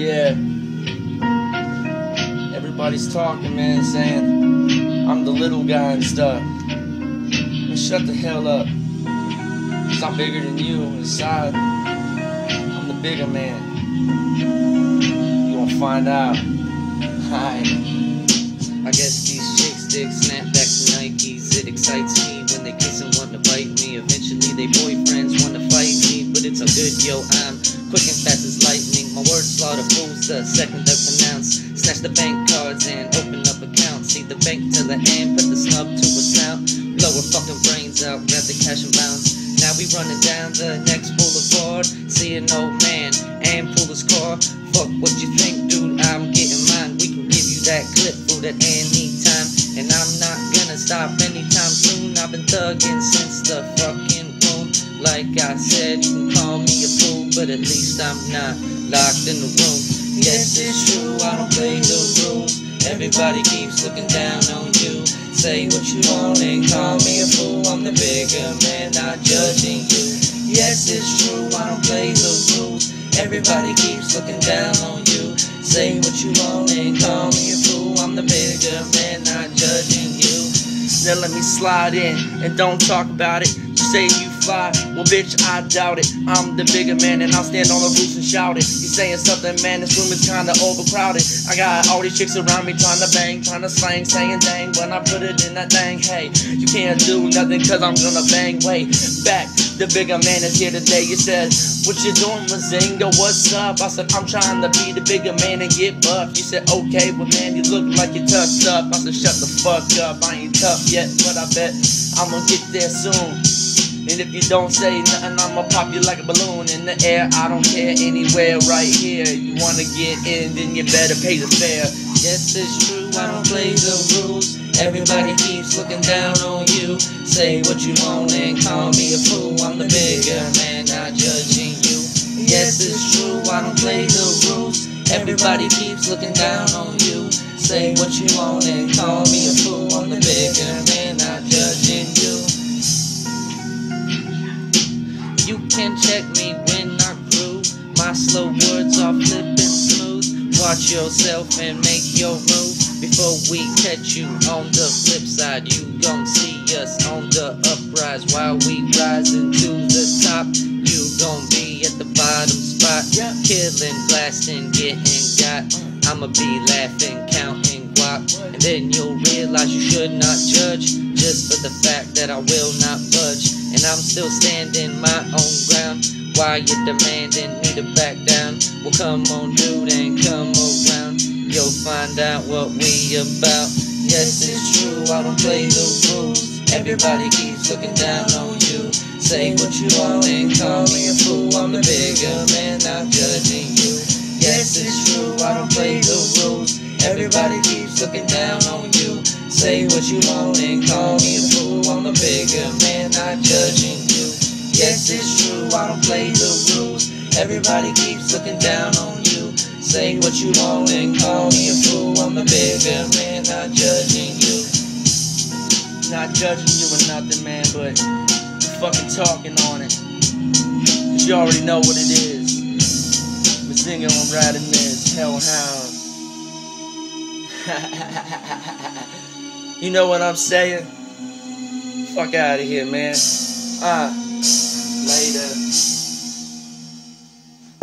Yeah, everybody's talking, man, saying I'm the little guy and stuff. Man, shut the hell up. 'Cause I'm bigger than you inside. I'm the bigger man. You gon' find out. Hi. I guess these chicks dig snapback to Nikes. It excites me when they kiss and want to bite me. Eventually they boyfriends want to fight me, but it's all good, yo, I'm quick and fast as lightning. My words slaughter fools the second they pronounce. Snatch the bank cards and open up accounts. See the bank till the end, put the snub to a snout. Blow her fucking brains out, grab the cash and bounce. Now we running down the next boulevard. See an old man and pull his car. Fuck what you think, dude, I'm getting mine. We can give you that clip for that anytime. And I'm not gonna stop anytime soon. I've been thugging since the fucking womb. Like I said, you can call me a fool, but at least I'm not locked in the room. Yes, it's true, I don't play the rules. Everybody keeps looking down on you. Say what you want and call me a fool. I'm the bigger man, not judging you. Yes, it's true, I don't play the rules. Everybody keeps looking down on you. Say what you want and call me a fool. I'm the bigger man, not judging you. Now let me slide in and don't talk about it. You say you fly, well bitch I doubt it. I'm the bigger man and I'll stand on the roof and shout it. You saying something, man, this room is kinda overcrowded. I got all these chicks around me trying to bang, trying to slang, saying dang. When I put it in that thing, hey, you can't do nothing cause I'm gonna bang. Way back, the bigger man is here today. You said, what you doing, Mazinga, what's up? I said, I'm trying to be the bigger man and get buff. You said, okay, well man, you look like you're toughed up. I said, shut the fuck up, I ain't tough yet, but I bet I'ma get there soon. And if you don't say nothing, I'ma pop you like a balloon in the air. I don't care, anywhere, right here. You wanna get in, then you better pay the fare. Yes, it's true, I don't play the rules. Everybody keeps looking down on you. Say what you want and call me a fool. I'm the bigger man, not judging you. Yes, it's true, I don't play the rules. Everybody keeps looking down on you. Say what you want and call me a fool. I'm the bigger man, not judging you. You can check me when I groove. My slow words are flipping smooth. Watch yourself and make your move. Before we catch you on the flip side, you gon' see us on the uprise. While we rising to the top, you gon' be at the bottom spot. Killing, blasting, getting got. I'ma be laughing, counting guap. And then you'll realize you should not judge, just for the fact that I will not budge. And I'm still standing my own ground. Why you demanding me to back down? Well, come on, dude, and come around. You'll find out what we about. Yes, it's true, I don't play the rules. Everybody keeps looking down on you. Say what you want and call me a fool. I'm the bigger man, not judging you. Yes, it's true, I don't play the rules. Everybody keeps looking down on you. Say what you want and call me a fool. I'm the bigger man, not judging you. Yes, it's true, I don't play the rules. Everybody keeps looking down on you. Say what you want and call me a fool. I'm the bigger man, not judging you. Not judging you or nothing, man, but fucking talking on it. 'Cause you already know what it is. Mazinga, I'm riding this hellhound. You know what I'm saying? Fuck out of here, man. Later.